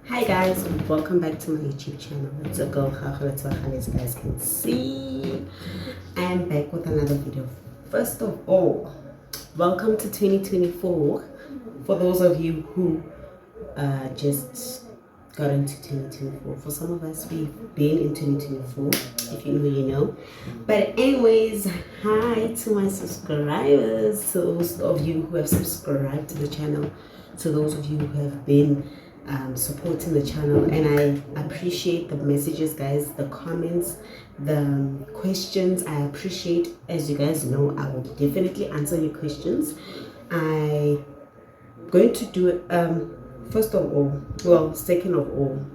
Hi guys, welcome back to my YouTube channel. It's a girl, Tsa-Sgela, as you guys can see. I am back with another video. First of all, welcome to 2024. For those of you who just got into 2024. For some of us, we've been in 2024. If you know, you know. But anyways, hi to my subscribers, to those of you who have subscribed to the channel, to those of you who have been supporting the channel, and I appreciate the messages, guys, the comments, the questions. I appreciate. As you guys know, I will definitely answer your questions. I'm going to do it first of all, well, second of all,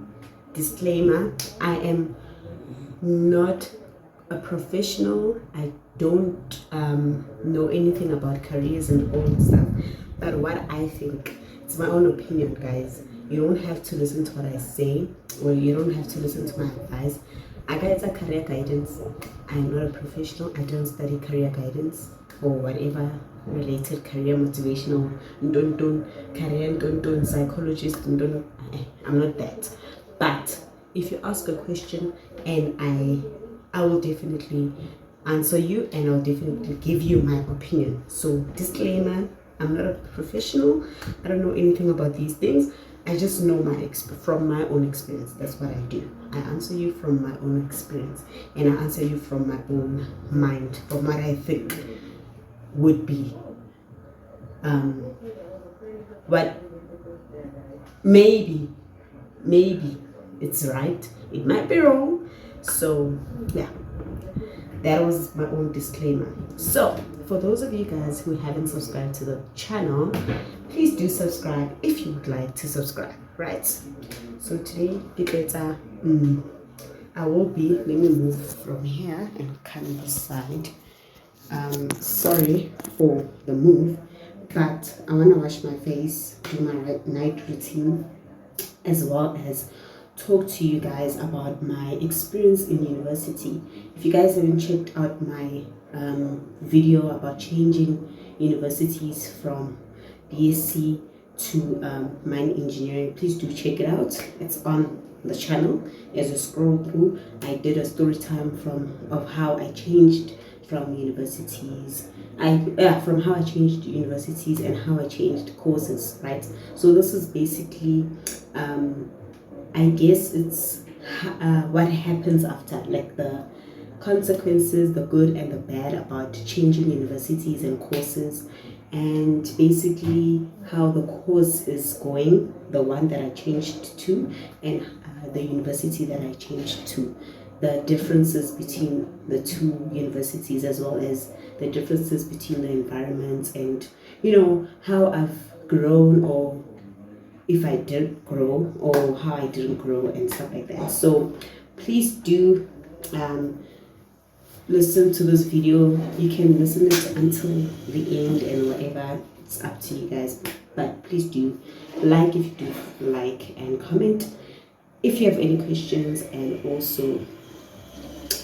disclaimer: I am not a professional. I don't know anything about careers and all that stuff, but what I think, it's my own opinion, guys. You don't have to listen to what I say, or you don't have to listen to my advice. I got a career guidance. I'm not a professional. I don't study career guidance or whatever related career motivational don't career don't psychologist don't. I'm not that. But if you ask a question, and I will definitely answer you, and I'll definitely give you my opinion. So disclaimer: I'm not a professional. I don't know anything about these things. I just know from my own experience. That's what I do. I answer you from my own experience, and I answer you from my own mind, from what I think would be what maybe it's right, it might be wrong. So yeah, that was my own disclaimer. So for those of you guys who haven't subscribed to the channel, please do subscribe if you would like to subscribe, right? So today I will be, let me move from here and come this side. Sorry for the move, but I want to wash my face, do my night routine, as well as talk to you guys about my experience in university. If you guys haven't checked out my video about changing universities from BSc to mine engineering, please do check it out. It's on the channel. As you scroll through, I did a story time of how I changed from universities. From how I changed universities and how I changed courses, right? So this is basically I guess it's what happens after, like the consequences, the good and the bad about changing universities and courses, and basically how the course is going, the one that I changed to, and the university that I changed to, the differences between the two universities, as well as the differences between the environments, and how I've grown, or if I did grow, or how I didn't grow, and stuff like that. So please do listen to this video. You can listen it until the end, and whatever, it's up to you guys. But please do like if you do like, and comment if you have any questions, and also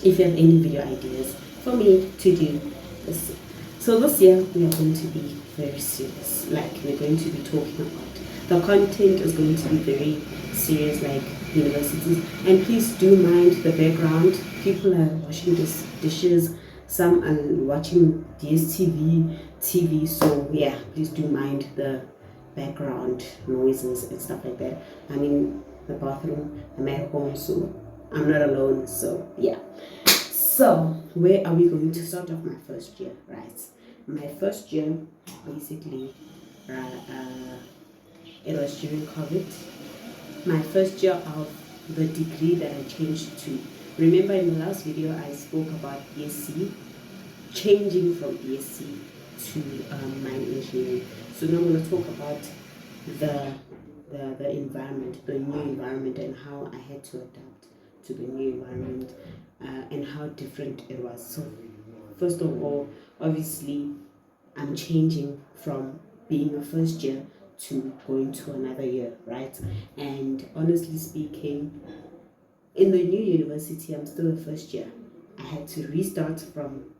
if you have any video ideas for me to do this. So this year we are going to be very serious. Like, we're going to be talking about, the content is going to be very serious, like universities. And please do mind the background. People are washing dishes, some are watching DSTV TV. So yeah, please do mind the background noises and stuff like that. I'm in the bathroom, I'm at home, so I'm not alone. So yeah. So where are we going to start off? My first year, right? My first year, basically, it was during COVID. My first year of the degree that I changed to. Remember in the last video I spoke about BSc, changing from BSc to mine engineering. So now I'm going to talk about the environment, the new environment, and how I had to adapt to the new environment, and how different it was. So first of all, obviously, I'm changing from being a first year to going to another year, right? And honestly speaking, in the new university, I'm still a first year. I had to restart from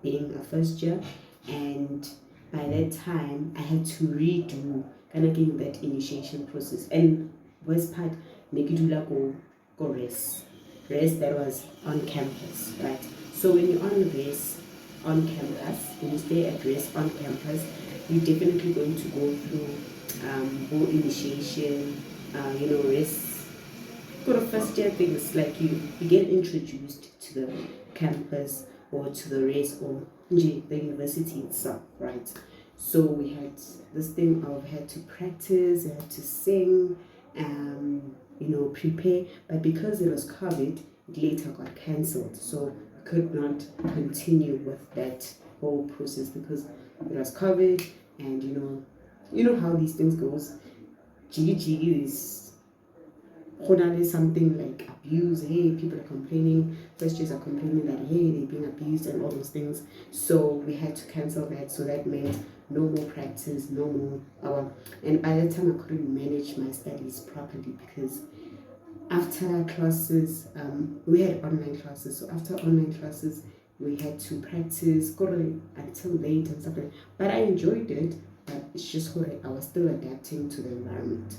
being a first year, and by that time, I had to redo kind of getting that initiation process. And worst part, make you do like go race that was on campus, right? So when you're on race on campus, when you stay at race on campus, you're definitely going to go through whole initiation, race sort of first year things, like you get introduced to the campus or to the race or the university itself, right? So we had this thing of had to practice, had to sing, prepare. But because it was COVID, it later got cancelled. So we could not continue with that whole process because it was COVID, and you know how these things goes. Jiggy jiggy is something like abuse. Hey, people are complaining, first years are complaining that hey, they're being abused and all those things. So we had to cancel that. So that meant no more practice, no more and by that time I couldn't manage my studies properly because after classes, we had online classes. So after online classes, we had to practice, go until late and stuff like that. But I enjoyed it, but it's just I was still adapting to the environment.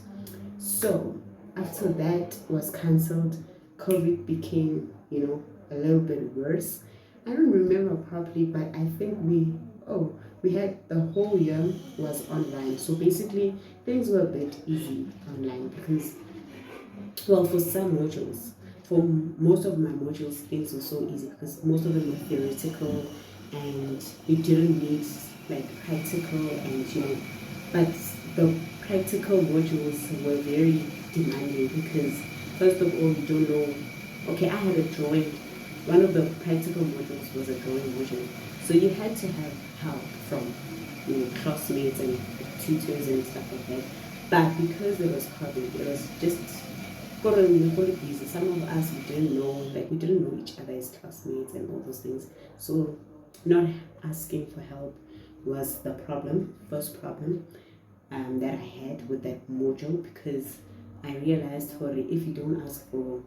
So after that was cancelled, COVID became, a little bit worse. I don't remember properly, but I think we had the whole year was online. So basically things were a bit easy online because, well, for some modules, for most of my modules, things were so easy because most of them were theoretical and you didn't need like practical, and but the practical modules were very demanding because first of all you don't know. Okay, I had a drawing. One of the practical modules was a drawing module, so you had to have help from classmates and tutors and stuff like that. But because it was COVID, it was just busy. Some of us we didn't know each other as classmates and all those things. So not asking for help was the first problem that I had with that module, because I realized if you don't ask for,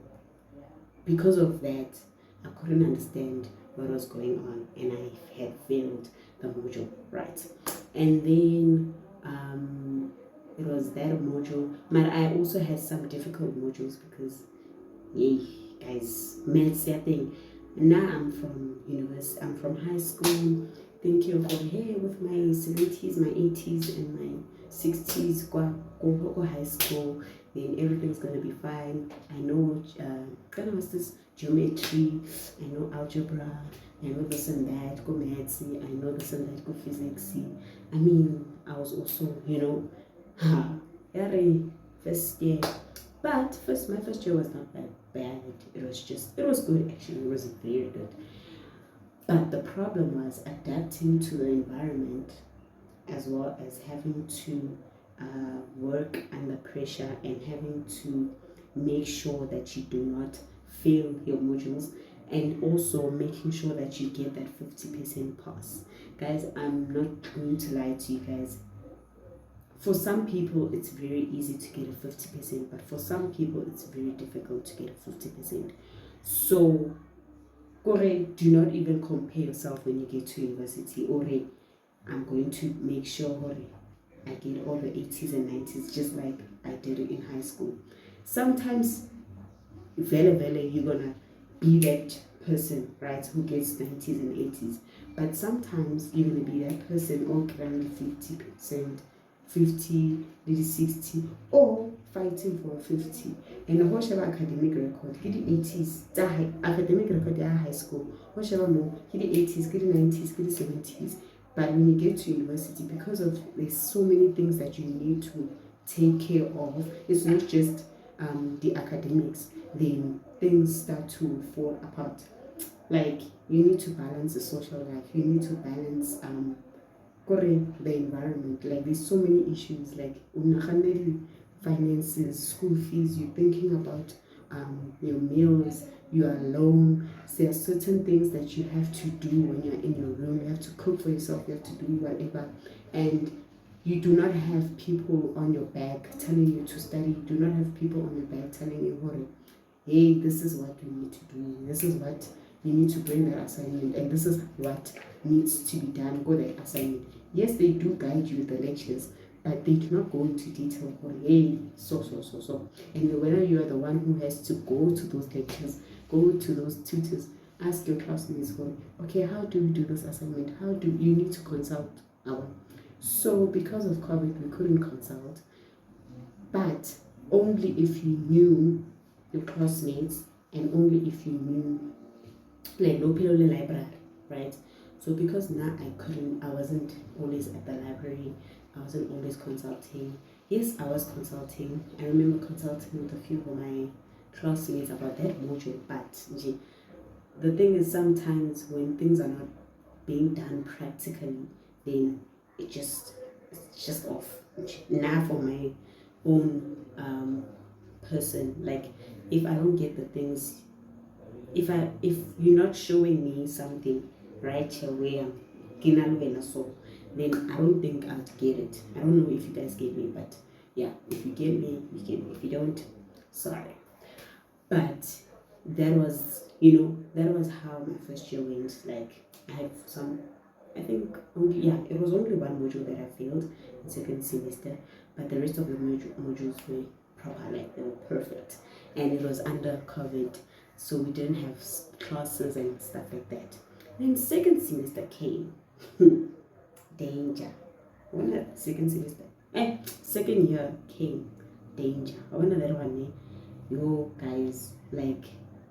because of that, I couldn't understand what was going on and I had failed the module, right? And then it was that module, but I also had some difficult modules because, yay, guys, maths, that thing. Now I'm from university, I'm from high school, thinking of hey, with my 70s, my 80s, and my 60s, go high school, then everything's gonna be fine. I know kind of was this geometry, I know algebra, I know this and that, go maths, I know this and that, go physics. I mean, I was also, first year. But my first year was not that bad. It was good actually. It was very good. But the problem was adapting to the environment, as well as having to work under pressure and having to make sure that you do not fail your modules, and also making sure that you get that 50% pass. Guys, I'm not going to lie to you guys. For some people, it's very easy to get a 50%, but for some people, it's very difficult to get a 50%. So, do not even compare yourself when you get to university. I'm going to make sure I get all the 80s and 90s just like I did it in high school. Sometimes, you're gonna be that person, right, who gets 90s and 80s. But sometimes you're gonna be that person all around 50%. 50, maybe 60, or fighting for 50. And whatever academic record, get the 80s, academic record at high school, whatever more, get the 80s, get the 90s, get the 70s. But when you get to university, because of there's so many things that you need to take care of, it's not just the academics, then things start to fall apart. Like, you need to balance the social life, you need to balance the environment. Like, there's so many issues, like finances, school fees, you're thinking about your meals, you are alone. So there are certain things that you have to do when you're in your room. You have to cook for yourself, you have to do whatever, and you do not have people on your back telling you to study. You do not have people on your back telling you, hey, this is what you need to do, this is what you need to bring that assignment, and this is what needs to be done, go that assignment. Yes, they do guide you with the lectures, but they do not go into detail for hey, so. And whether you are the one who has to go to those lectures, go to those tutors, ask your classmates for, okay, how do we do this assignment? How do you need to consult our? So because of COVID, we couldn't consult, but only if you knew your classmates and only if you knew like local library, right? So because now I wasn't always at the library, I wasn't always consulting. Yes, I was consulting. I remember consulting with a few of my classmates about that module, but the thing is sometimes when things are not being done practically, then it's just off. Now for my own person, like if I don't get the things, if you're not showing me something right here where so then I don't think I'll get it. I don't know if you guys get me, but yeah, if you get me, you get me. If you don't, sorry. But that was, that was how my first year went. Like I had some, I think only, yeah, it was only one module that I failed in second semester, but the rest of the modules were proper, like they were perfect. And it was under COVID, so we didn't have classes and stuff like that. Then second semester came. Danger. When the second semester, second year came. Danger. I wonder that one, yo guys, like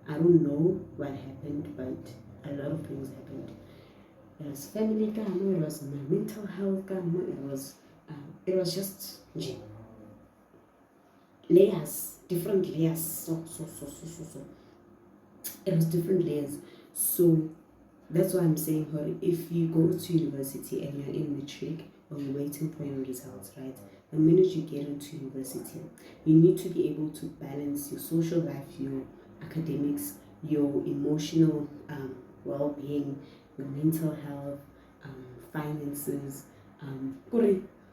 I don't know what happened, but a lot of things happened. It was family drama, it was my mental health drama, it was just layers, different layers. So. It was different layers. So that's why I'm saying, her, if you go to university and you're in matric or you're waiting for your results, right? The minute you get into university, you need to be able to balance your social life, your academics, your emotional well-being, your mental health, finances.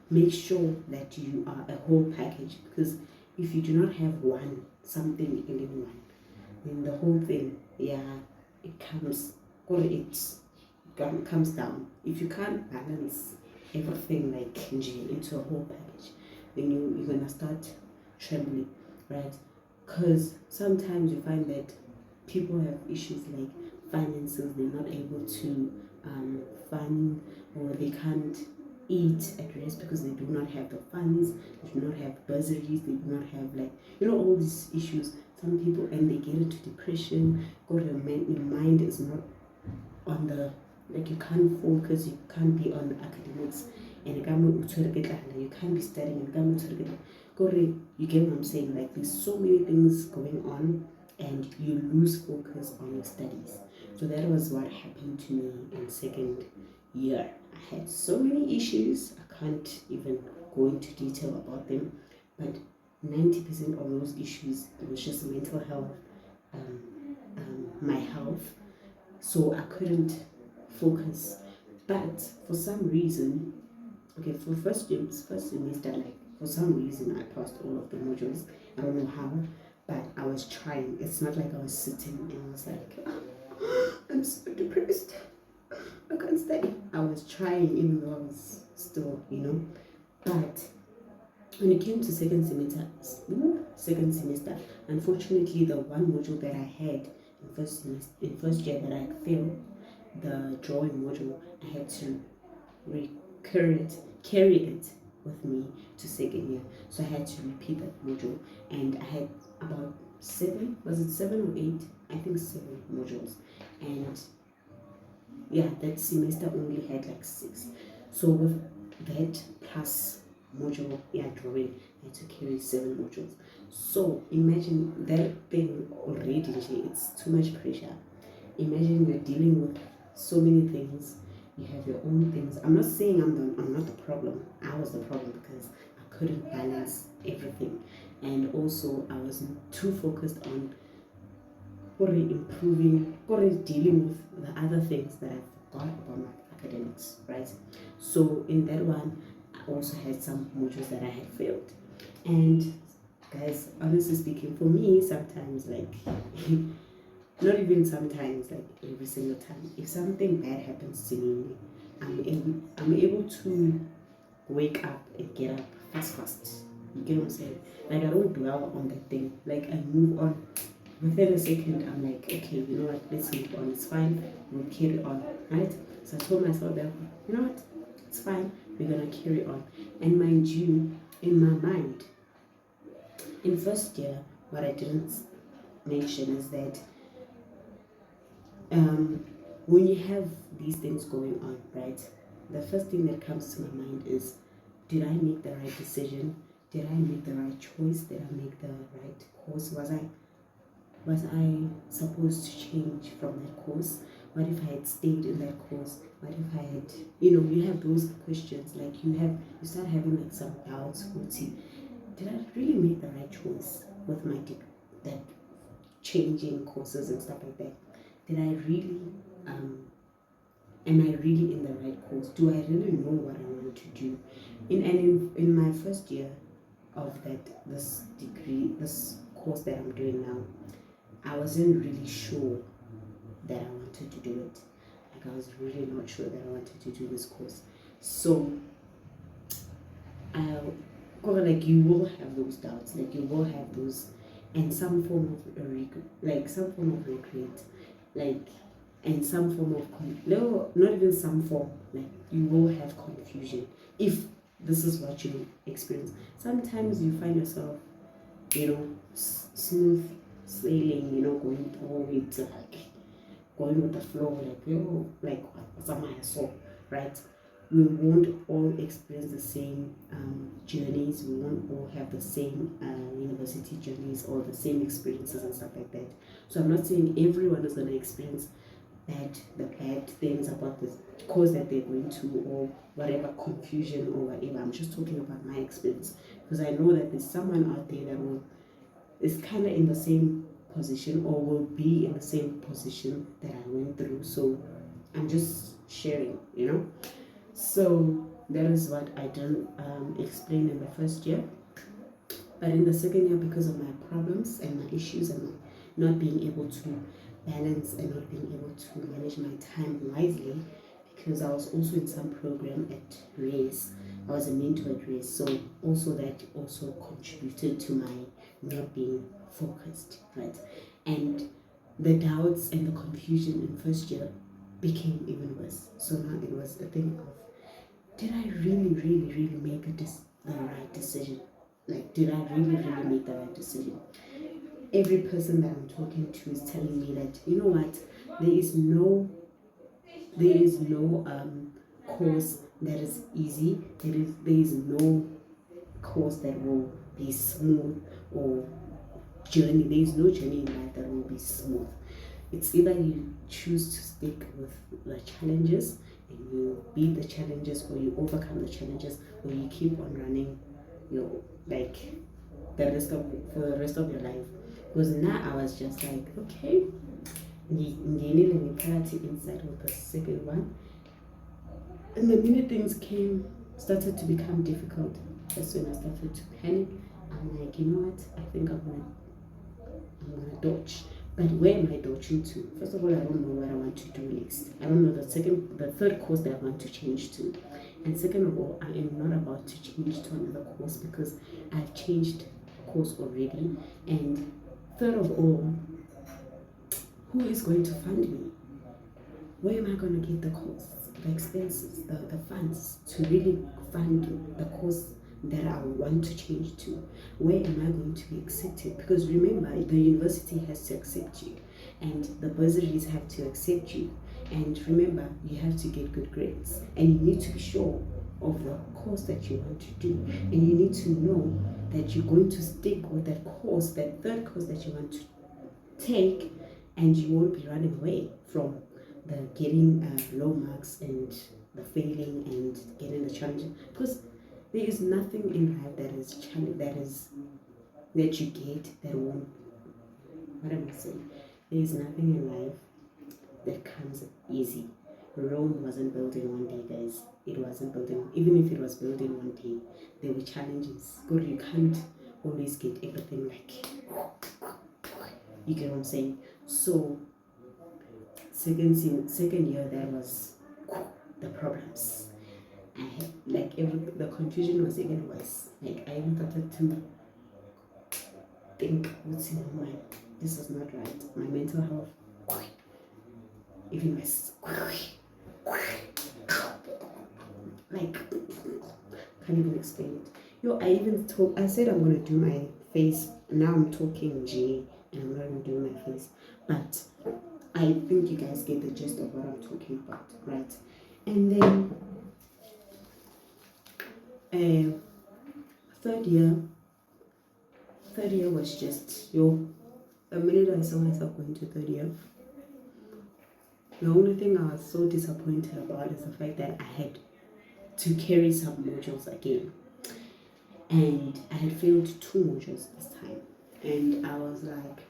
Make sure that you are a whole package, because if you do not have something in one, then the whole thing, it comes down. If you can't balance everything like into a whole package, then you're gonna start trembling, right? Because sometimes you find that people have issues like finances, they're not able to fund, or they can't eat at rest because they do not have the funds, they do not have bursaries, they do not have all these issues. Some people, and they get into depression. Your mind is not on the, you can't focus, you can't be on the academics, and you can't be studying, you get what I'm saying? Like there's so many things going on and you lose focus on your studies. So that was what happened to me in second year. I had so many issues, I can't even go into detail about them, but 90% of those issues, it was just mental health, my health. So I couldn't focus. But for some reason, for first semester, for some reason I passed all of the modules. I don't know how, but I was trying. It's not like I was sitting and I was like, I'm so depressed, I can't study. I was trying even though I was still, but when it came to second semester, unfortunately, the one module that I had in first year that I failed, the drawing module, I had to carry it with me to second year. So I had to repeat that module, and I had about 7 or 8? I think 7 modules, and that semester only had 6. So with that plus module, drawing, I had to carry 7 modules. So imagine that thing already, it's too much pressure. Imagine you're dealing with so many things, you have your own things. I'm not saying I'm not the problem. I was the problem because I couldn't balance everything, and also I was too focused on improving, dealing with the other things that I forgot about my academics, right? So in that one, I also had some modules that I had failed. And guys, honestly speaking, for me, sometimes not even sometimes, every single time, if something bad happens to me, I'm able to wake up and get up fast. You get what I'm saying? Like, I don't dwell on that thing. Like, I move on. Within a second, I'm like, okay, you know what? Let's move on. It's fine. We'll carry on, right? So I told myself that, you know what? It's fine. We're gonna carry on. And mind you, in my mind, in first year, what I didn't mention is that when you have these things going on, right? The first thing that comes to my mind is, did I make the right decision? Did I make the right choice? Did I make the right course? Was I supposed to change from that course? What if I had stayed in that course? What if I had, you have those questions, like you start having like some doubts. Did I really make the right choice with that changing courses and stuff like that? Did I really, am I really in the right course? Do I really know what I want to do? In my first year of this degree, this course that I'm doing now, I wasn't really sure that I wanted to do it. Like, I was really not sure that I wanted to do this course. So, like, you will have those doubts, like you will have those, and some form of regret, like, and some form of no, not even some form, like you will have confusion if this is what you experience. Sometimes you find yourself, smooth sailing, going through it, like going with the flow, like what's am I so, right? We won't all experience the same journeys. We won't all have the same university journeys or the same experiences and stuff like that. So I'm not saying everyone is going to experience the bad things about this course that they're going to, or whatever confusion or whatever. I'm just talking about my experience, because I know that there's someone out there that is kind of in the same position, or will be in the same position that I went through. So I'm just sharing, So that is what I didn't explain in the first year. But in the second year, because of my problems and my issues and my not being able to balance and not being able to manage my time wisely, because I was also in some program at race. I was a mentor at race, so also that also contributed to my not being focused, right? And the doubts and the confusion in first year became even worse. So now it was a thing of, did I really, really, really make the right decision? Like, did I really, really make the right decision? Every person that I'm talking to is telling me that, you know what, there is no course that is easy. There is no course that will be smooth, or journey. There is no journey in life that will be smooth. It's either you choose to stick with the challenges and you beat the challenges, or you overcome the challenges, or you keep on running like for the rest of your life. Because now I was just like, okay, inside with the second one. And the minute things started to become difficult, that's when I started to panic. I'm like, you know what, I think I'm gonna dodge. But where am I dodging to? First of all, I don't know what I want to do next. I don't know the third course that I want to change to. And second of all, I am not about to change to another course, because I've changed course already. And third of all, who is going to fund me? Where am I going to get the costs, the expenses, the funds to really fund the course that I want to change to? Where am I going to be accepted? Because remember, the university has to accept you, and the bursaries have to accept you. And remember, you have to get good grades, and you need to be sure of the course that you want to do, and you need to know that you're going to stick with that course, that third course that you want to take, and you won't be running away from the getting low marks and the failing and getting the challenge. Because there is nothing in life that you get that won't, what am I saying? There is nothing in life that comes easy. Rome wasn't built in one day, guys. It wasn't built in, even if it was built in one day, there were challenges. God, you can't always get everything like, you get what I'm saying? So second year, there was the problems. I had like the confusion was even worse. Like I even started to think, what's in my mind? This is not right. My mental health, even my like can't even explain it. Yo, I said I'm gonna do my face. Now I'm talking G and I'm not even doing my face. But I think you guys get the gist of what I'm talking about, right? And then third year was just the minute I saw myself going to third year, the only thing I was so disappointed about is the fact that I had to carry some modules again. And I had failed 2 modules this time. And I was like,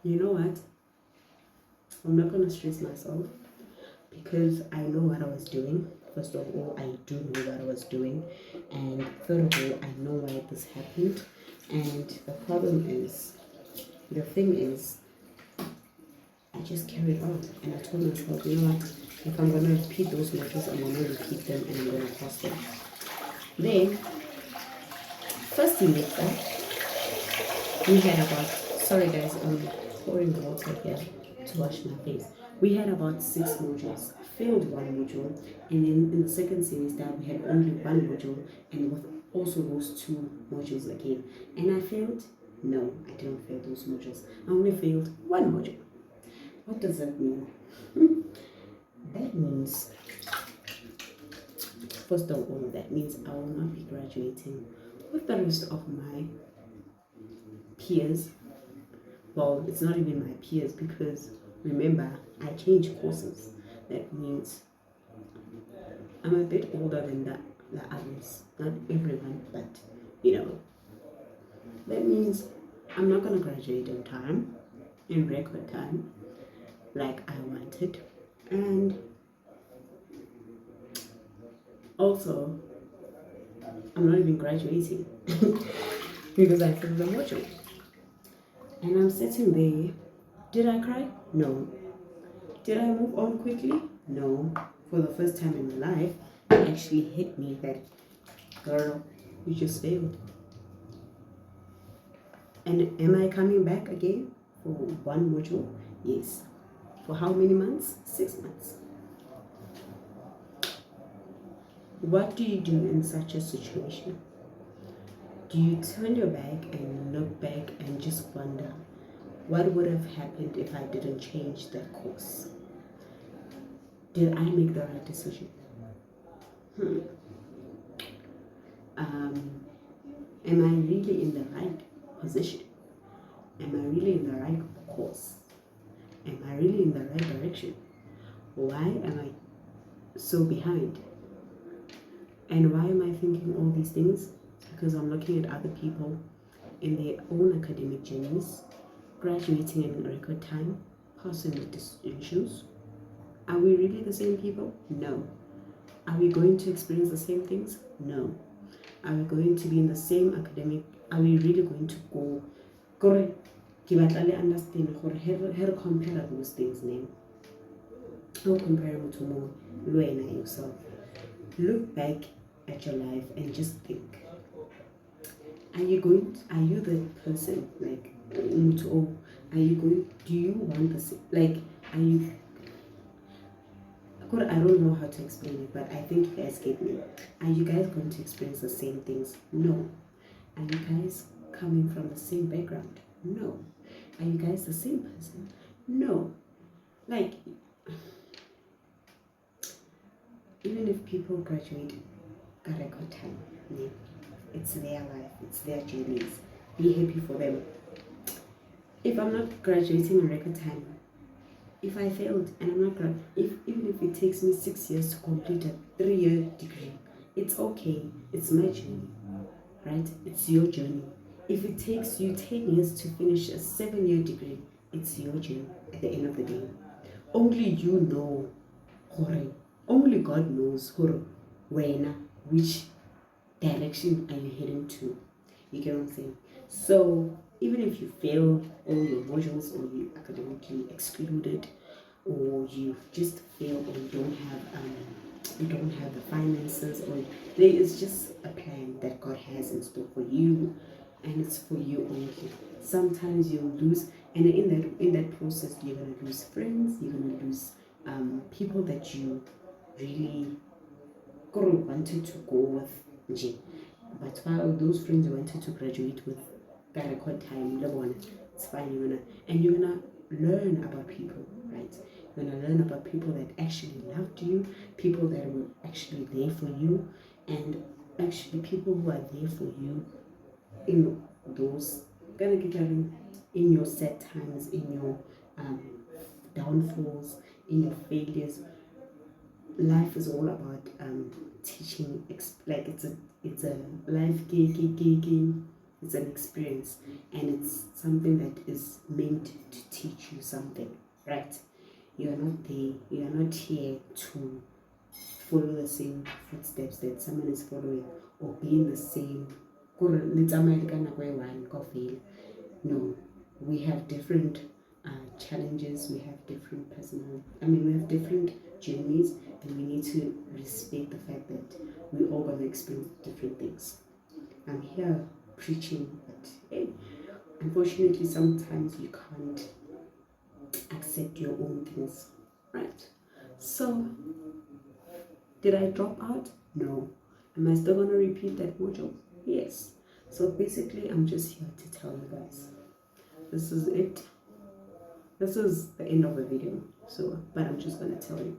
you know what? I'm not gonna stress myself because I know what I was doing. First of all, I do know what I was doing. And third of all, I know why this happened. And the thing is, I just carried on. And I told myself, you know what? If I'm gonna repeat those modules, I'm gonna repeat them and I'm gonna pass them. Then, first semester, we had about, sorry guys, I'm pouring water here to wash my face. We had about 6 modules. I failed 1 module, and then in the second semester we had only 1 module, and with also those 2 modules again. And I failed? No, I didn't fail those modules. I only failed 1 module. What does that mean? That means, first of all, that means I will not be graduating with the rest of my peers. Well, it's not even my peers because remember, I changed courses. That means I'm a bit older than the others. Not everyone, but that means I'm not gonna graduate in time, in record time, like I wanted. And also, I'm not even graduating because I failed the module. And I'm sitting there. Did I cry? No. Did I move on quickly? No. For the first time in my life, it actually hit me that, girl, you just failed. And am I coming back again for 1 module? Yes. For how many months? 6 months. What do you do in such a situation? Do you turn your back and look back and just wonder, what would have happened if I didn't change that course? Did I make the right decision? Am I really in the right position? Am I really in the right course? Am I really in the right direction? Why am I so behind? And why am I thinking all these things? Because I'm looking at other people in their own academic journeys, graduating in record time, passing with distinctions. Are we really the same people? No. Are we going to experience the same things? No. Are we going to be in the same academic? Are we really going to go? Understand how to compare those things now. How comparable to more Luena yourself. Look back at your life and just think. Are you the person like are you going, do you want the same, like, are you, I don't know how to explain it, but I think you guys get me. Are you guys going to experience the same things? No. Are you guys coming from the same background? No. Are you guys the same person? No. Like, even if people graduate at a good time, it's their life, it's their journeys. Be happy for them. If I'm not graduating in record time, if I failed and I'm not even if it takes me 6 years to complete a 3-year degree, it's okay. It's my journey, right? It's your journey. If it takes you 10 years to finish a 7-year degree, it's your journey at the end of the day. Only you know, only God knows which direction are you heading to. You get what I'm saying? So even if you fail all your modules, or you academically excluded, or you just fail and don't have you don't have the finances, or there is just a plan that God has in store for you, and it's for you only. Sometimes you'll lose, and in that process you're gonna lose friends, you're gonna lose people that you really wanted to go with nje. But while those friends you wanted to graduate with got record time, it's fine, you're gonna learn about people, right? You're gonna learn about people that actually loved you, people that were actually there for you, and actually people who are there for you in those in your sad times, in your downfalls, in your failures. Life is all about teaching. Like it's a life game. It's an experience, and it's something that is meant to teach you something, right? You are not there. You are not here to follow the same footsteps that someone is following, or be in the same. No, we have different challenges, we have different we have different journeys, and we need to respect the fact that we're all going to experience different things. I'm here preaching, but hey, unfortunately, sometimes you can't accept your own things, right? So, did I drop out? No. Am I still going to repeat that module? Yes. So basically, I'm just here to tell you guys, this is it. This is the end of the video. So, but I'm just going to tell you,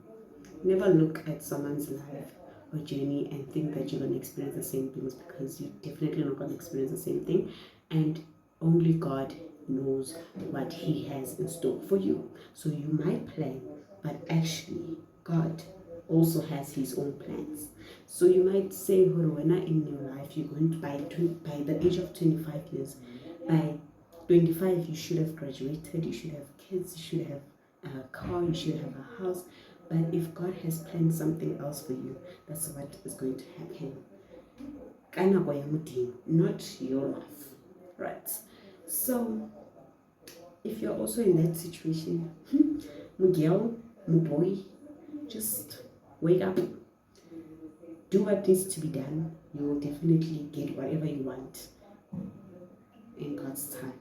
never look at someone's life or journey and think that you're going to experience the same things, because you're definitely not going to experience the same thing. And only God knows what He has in store for you. So you might plan, but actually God also has His own plans. So you might say, Horowena, in your life, you're going to by the age of 25 years, by 25 you should have graduated, you should have kids, you should have a car, you should have a house. But if God has planned something else for you, that's what is going to happen. Not your life, right? So if you're also in that situation, Miguel, boy, just wake up, do what needs to be done. You will definitely get whatever you want in God's time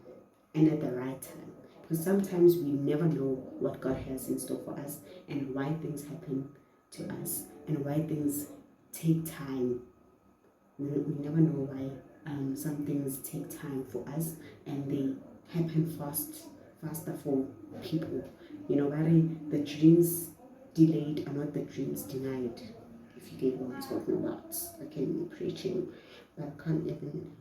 and at the right time. Because sometimes we never know what God has in store for us, and why things happen to us, and why things take time. We never know why some things take time for us, and they happen faster for people. The dreams delayed are not the dreams denied. If you get what I'm talking about. I'm preaching, but I can't even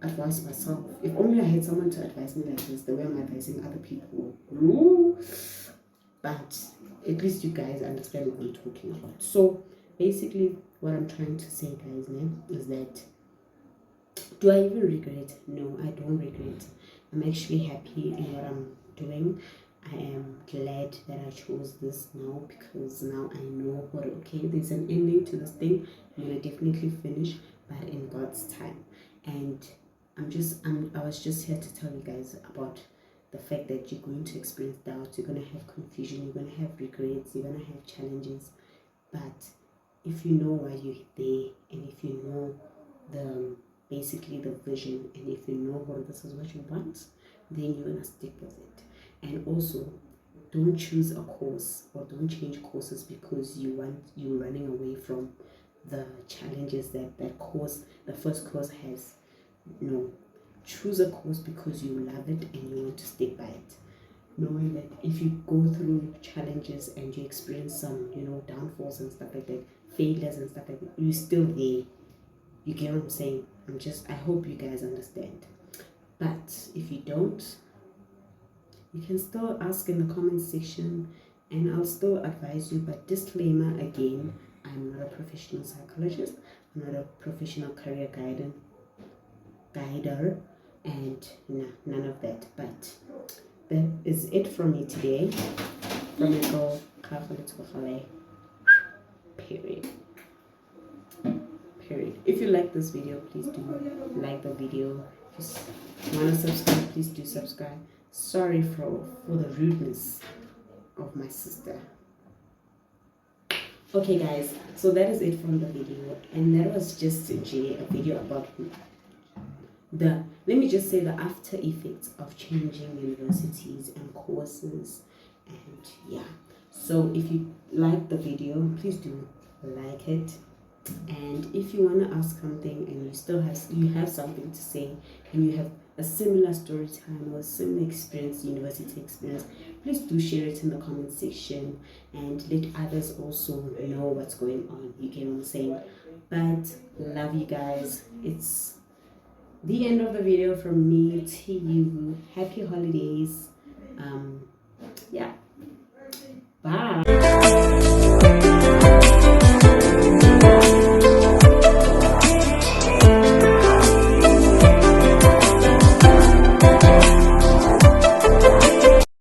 advise myself. If only I had someone to advise me like this, the way I'm advising other people. Ooh. But at least you guys understand what I'm talking about. So basically what I'm trying to say, guys, is that, do I even regret? No, I don't regret. I'm actually happy in what I'm doing. I am glad that I chose this now, because now I know what, okay, there's an ending to this thing. I'm gonna definitely finish, but in God's time. And I was just here to tell you guys about the fact that you're going to experience doubt, you're going to have confusion, you're going to have regrets, you're going to have challenges. But if you know why you're there, and if you know basically the vision, and if you know what this is what you want, then you're going to stick with it. And also, don't choose a course, or don't change courses because you're running away from the challenges that the first course has. No, choose a course because you love it and you want to stick by it, knowing that if you go through challenges and you experience some downfalls and stuff like that, failures and stuff like that, you're still there. You get what I'm saying? I hope you guys understand. But if you don't, you can still ask in the comment section, and I'll still advise you. But disclaimer again, I'm not a professional psychologist, I'm not a professional career guider, and none of that. But that is it from me today. From a girl, period. If you like this video, please do like the video. If you want to subscribe, please do subscribe. Sorry for the rudeness of my sister. Okay, guys, so that is it from the video, and that was just a video about the, let me just say, the after effects of changing universities and courses. And yeah, so if you like the video, please do like it. And if you want to ask something and you have something to say, and you have a similar story time or a similar experience, university experience, please do share it in the comment section and let others also know what's going on. You get what I'm saying? But love you guys. It's the end of the video from me to you. Happy holidays. Yeah, bye.